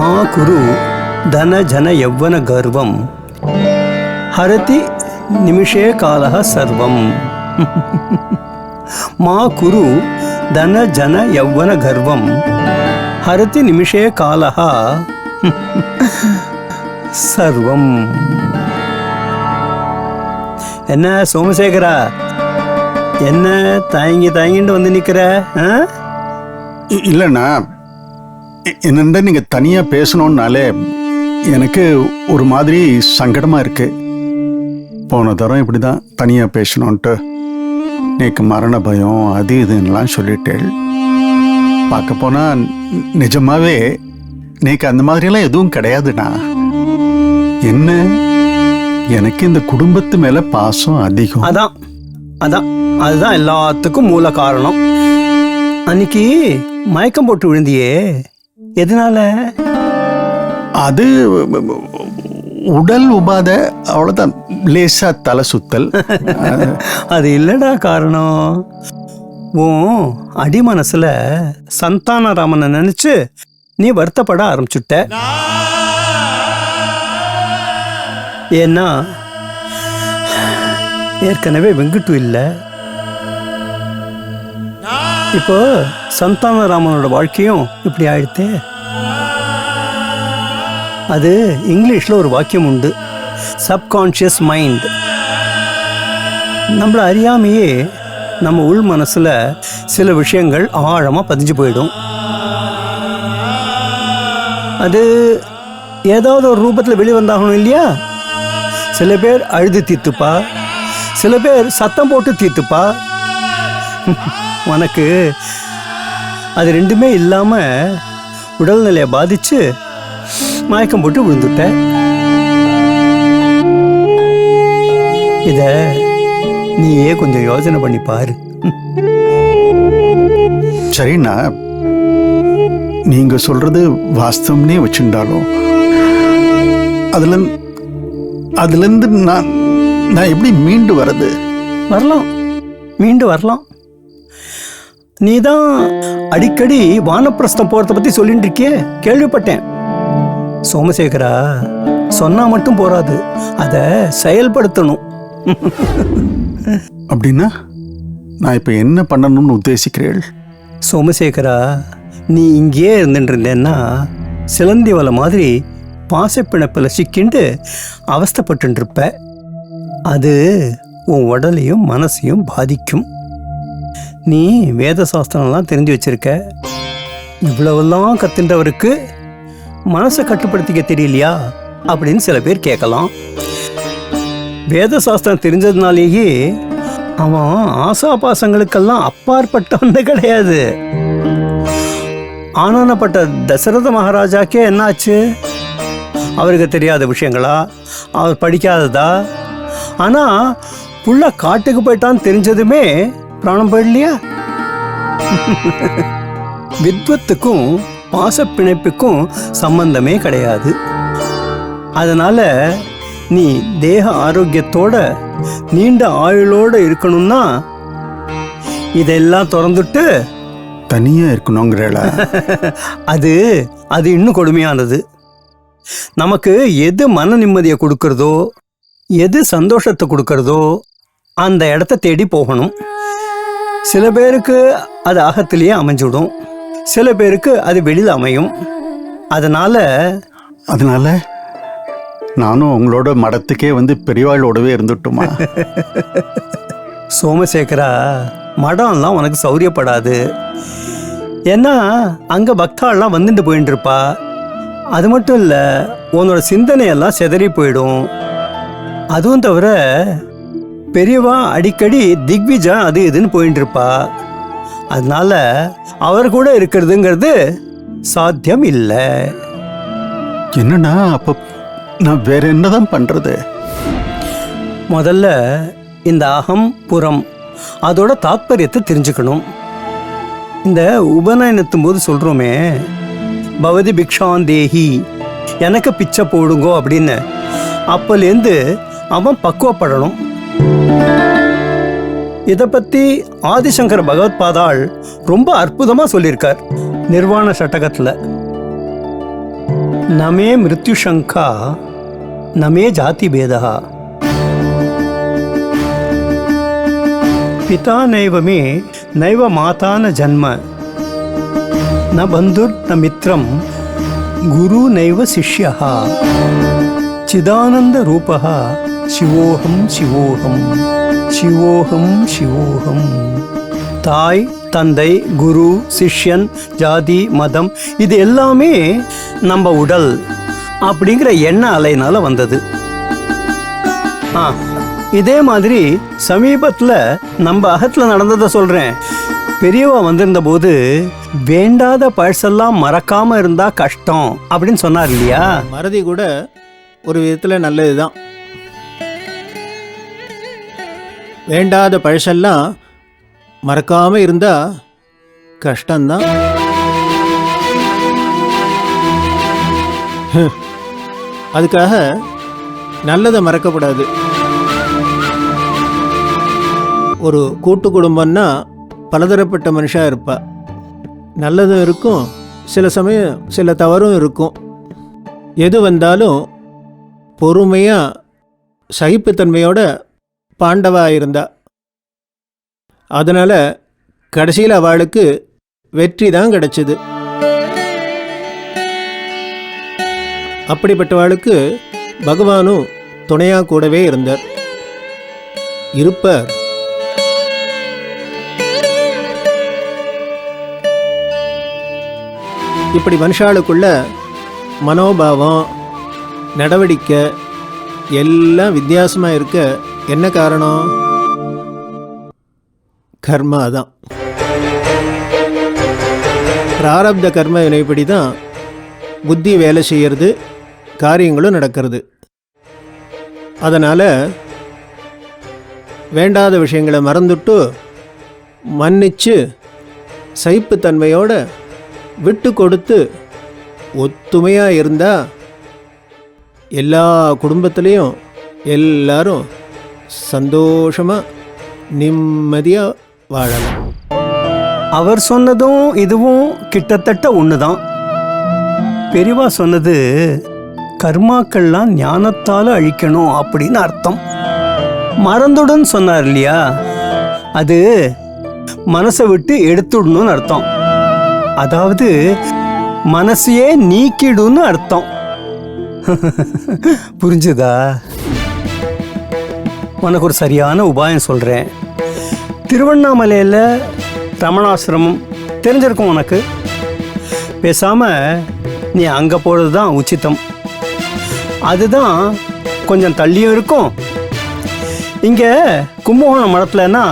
மா குரு தன ஜன யவ்வன கர்வம் ஹரதி நிமிஷே காலஹ சர்வம். மா குரு தன ஜன யவ்வன கர்வம் ஹரதி நிமிஷே காலஹ சர்வம். என்ன சோமசேகரா, என்ன தாங்கிட்டு வந்து நிக்கிற? இல்லைண்ணா, என்னண்ட நீங்க தனியா பேசணும்னாலே எனக்கு ஒரு மாதிரி சங்கடமா இருக்கு. போன தரம் இப்படிதான் தனியா பேசணும்ட்டு நீக்கு மரண பயம் அது இதுன்னெலாம் சொல்லிட்டேள். பார்க்க போனா நிஜமாவே நீக்கு அந்த மாதிரியெல்லாம் எதுவும் கிடையாதுண்ணா. என்ன, எனக்கு இந்த குடும்பத்து மேல பாசம் அதிகம். அதுதான் எல்லாத்துக்கும் மூல காரணம். அன்னைக்கு மயக்கம் போட்டு விழுந்தியே, எதனால? அது உடல் உபாத, அவ்வளவுதான், லேசா தலை சுத்தல். அது இல்லடா காரணம். உன் அடி மனசுல சந்தானராமனை நினைச்சு நீ வருத்தப்பட ஆரம்பிச்சுட்ட. ஏன்னா ஏற்கனவே வெங்கட்டு இல்லை, இப்போ சந்தானராமனோட வாழ்க்கையும் இப்படி ஆயிடுத்தே. அது இங்கிலீஷ்ல ஒரு வாக்கியம் உண்டு, சப்கான்ஷியஸ் மைண்ட். நம்மள அறியாமையே நம்ம உள் மனசுல சில விஷயங்கள் ஆழமா பதிஞ்சு போயிடும். அது ஏதாவது ஒரு ரூபத்தில் வெளிவந்தாகணும் இல்லையா? சில பேர் அழுது தீர்த்துப்பா, சில பேர் சத்தம் போட்டு தீர்த்துப்பா. உனக்கு அது ரெண்டுமே இல்லாம உடல்நிலையை பாதிச்சு மயக்கம் போட்டு விழுந்துட்ட. இத நீயே கொஞ்சம் யோசனை பண்ணி பாரு. சரிண்ணா, நீங்க சொல்றது வாஸ்தவம்னே வச்சுட்டாலும் அதுல இருந்து நான் எப்படி மீண்டு வர்றது? மீண்டு வரலாம். நீதான் அடிக்கடி வானப்பிரஸ்தம் போறத பத்தி சொல்லிட்டு இருக்கியே, கேள்விப்பட்டேன். சோமசேகரா, சொன்னா மட்டும் போராது, அத செயல்படுத்தணும். அப்படின்னா நான் இப்ப என்ன பண்ணணும்னு உத்தேசிக்கிறேன்? சோமசேகரா, நீ இங்கேயே இருந்துட்டு இருந்தேன்னா சிலந்தி வலை மாதிரி பாசப்பிணப்பில் சிக்கிண்டு அவஸ்தைப்பட்டு இருப்ப. அது உன் உடலையும் மனசையும் பாதிக்கும். நீ வேத சாஸ்திரம்லாம் தெரிஞ்சு வச்சிருக்க. இவ்வளவெல்லாம் கத்துன்றவருக்கு மனசை கட்டுப்படுத்திக்க தெரியலையா அப்படின்னு சில பேர் கேட்கலாம். வேத சாஸ்திரம் தெரிஞ்சதுனாலேயே அவன் ஆசாபாசங்களுக்கெல்லாம் அப்பாற்பட்டவன் கிடையாது. ஆனானப்பட்ட தசரத மகாராஜாக்கே என்னாச்சு? அவருக்கு தெரியாத விஷயங்களா? அவர் படிக்காததா? ஆனா புள்ள காட்டுக்கு போயிட்டான்னு தெரிஞ்சதுமே பிராணம் போயிடலையா? வித்வத்துக்கும் பாசப்பிணைப்புக்கும் சம்பந்தமே கிடையாது. அதனால நீ தேக ஆரோக்கியத்தோட நீண்ட ஆயுளோட இருக்கணும்னா இதெல்லாம் திறந்துட்டு தனியா இருக்கணுங்கிறல. அது இன்னும் கொடுமையானது. நமக்கு எது மன நிம்மதியை கொடுக்கறதோ, எது சந்தோஷத்தை கொடுக்கறதோ அந்த இடத்த தேடி போகணும். சில பேருக்கு அது அகத்திலேயே அமைஞ்சுடும், சில பேருக்கு அது வெளியில் அமையும். அதனால நானும் உங்களோட மடத்துக்கே வந்து பெரியவாளோடவே இருந்துட்டுமா? சோமசேகரா, மடம்லாம் உனக்கு சௌரியப்படாது. ஏன்னா அங்க பக்தாள்லாம் வந்துட்டு போயிட்டு இருப்பா. அது மட்டும் இல்ல, உன்னோட சிந்தனையெல்லாம் சிதறி போயிடும். அதுவும் தவிர பெரியவா அடிக்கடி திக்விஜா அது இதுன்னு போயிட்டு இருப்பா. அதனால அவர் கூட இருக்கிறதுங்கிறது சாத்தியம் இல்லை. என்னன்னா அப்ப நான் வேற என்னதான் பண்றது? முதல்ல இந்த அகம் புறம் அதோட தாத்பரியத்தை தெரிஞ்சுக்கணும். இந்த உபநயனத்தும் போது சொல்றோமே, பவதி பிக்ஷாந்தேஹி, எனக்கு பிச்சை போடுங்கோ அப்படின்னு, அப்பலேருந்து அவன் பக்குவப்படணும். இதை பத்தி ஆதிசங்கர பகவத்பாதாள் ரொம்ப அற்புதமா சொல்லியிருக்கார் நிர்வாண சட்டகத்துல. நமே மிருத்யுசங்கா நமே ஜாதி பேதா பிதா நைவ மே நைவ மாதா ந ஜன்ம ந பந்துர் ந மித்ரம் குரு நைவ சிஷ்யா சிதானந்த ரூபः சிவோகம் சிவோகம் சிவோகம் சிவோகம். தாய், தந்தை, குரு, சிஷ்யன், ஜாதி, மதம் இது எல்லாமே நம்ம உடல் அப்படிங்கிற எண்ண அலைனால வந்தது. இதே மாதிரி சமீபத்தில் நம்ம அகத்தில் நடந்ததை சொல்கிறேன். பெரியவா வந்திருந்த போது வேண்டாத பழசெல்லாம் மறக்காம இருந்தா கஷ்டம் அப்படின்னு சொன்னார் இல்லையா? மறதி கூட ஒரு விதத்தில் நல்லது தான். வேண்டாத பழசெல்லாம் மறக்காம இருந்தா கஷ்டம்தான். அதுக்காக நல்லதை மறக்கப்படாது. ஒரு கூட்டு குடும்பம்னா பலதரப்பட்ட மனுஷா இருப்பா. நல்லதும் இருக்கும், சில சமயம் சில தவறும் இருக்கும். எது வந்தாலும் பொறுமையாக சகிப்புத்தன்மையோட பாண்டவா இருந்தா. அதனால் கடைசியில் அவளுக்கு வெற்றி தான் கிடைச்சது. அப்படிப்பட்டவாளுக்கு பகவானும் துணையாக கூடவே இருந்தார், இருப்பார். இப்படி மனுஷாளுக்குள்ள மனோபாவம், நடவடிக்கை எல்லாம் வித்தியாசமாக இருக்க என்ன காரணம்? கர்மா தான். பிராரப்த கர்ம வினைப்படி தான் புத்தி வேலை செய்கிறது, காரியங்களும் நடக்கிறது. அதனால் வேண்டாத விஷயங்களை மறந்துட்டு மன்னிச்சு சகிப்புத்தன்மையோட விட்டு கொடுத்து ஒத்துமையாக இருந்தால் எல்லா குடும்பத்துலேயும் எல்லாரும் சந்தோஷமாக நிம்மதியாக வாழலாம். அவர் சொன்னதும் இதுவும் கிட்டத்தட்ட ஒன்று தான். பெரியவா சொன்னது கர்மாக்கள்லாம் ஞானத்தால் அழிக்கணும் அப்படின்னு அர்த்தம். மறந்துடுன்னு சொன்னார் இல்லையா, அது மனசை விட்டு எடுத்துடணும்னு அர்த்தம். அதாவது மனசையே நீக்கிடுன்னு அர்த்தம். புரிஞ்சுதா? உனக்கு ஒரு சரியான உபாயம் சொல்கிறேன். திருவண்ணாமலையில் ரமணாசிரமம் தெரிஞ்சிருக்கும் உனக்கு. பேசாமல் நீ அங்கே போகிறது தான் உச்சிதம். அதுதான் கொஞ்சம் தள்ளியும் இருக்கும். இங்கே கும்பகோணம் மடத்துலன்னா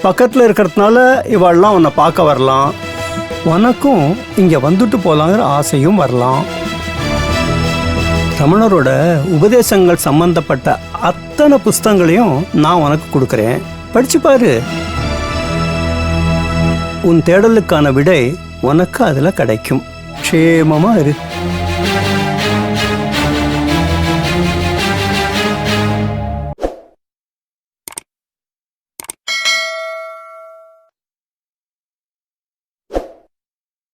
பக்கத்தில் இருக்கிறதுனால இவாள்லாம் உன்னை பார்க்க வரலாம். உனக்கும் இங்கே வந்துட்டு போகலாங்கிற ஆசையும் வரலாம். ரமணரோட உபதேசங்கள் சம்பந்தப்பட்ட அத்தனை புஸ்தகங்களையும் நான் உனக்கு கொடுக்குறேன், படிச்சு பாரு. உன் தேடலுக்கான விடை உனக்கு அதில் கிடைக்கும். க்ஷேமமாக இரு.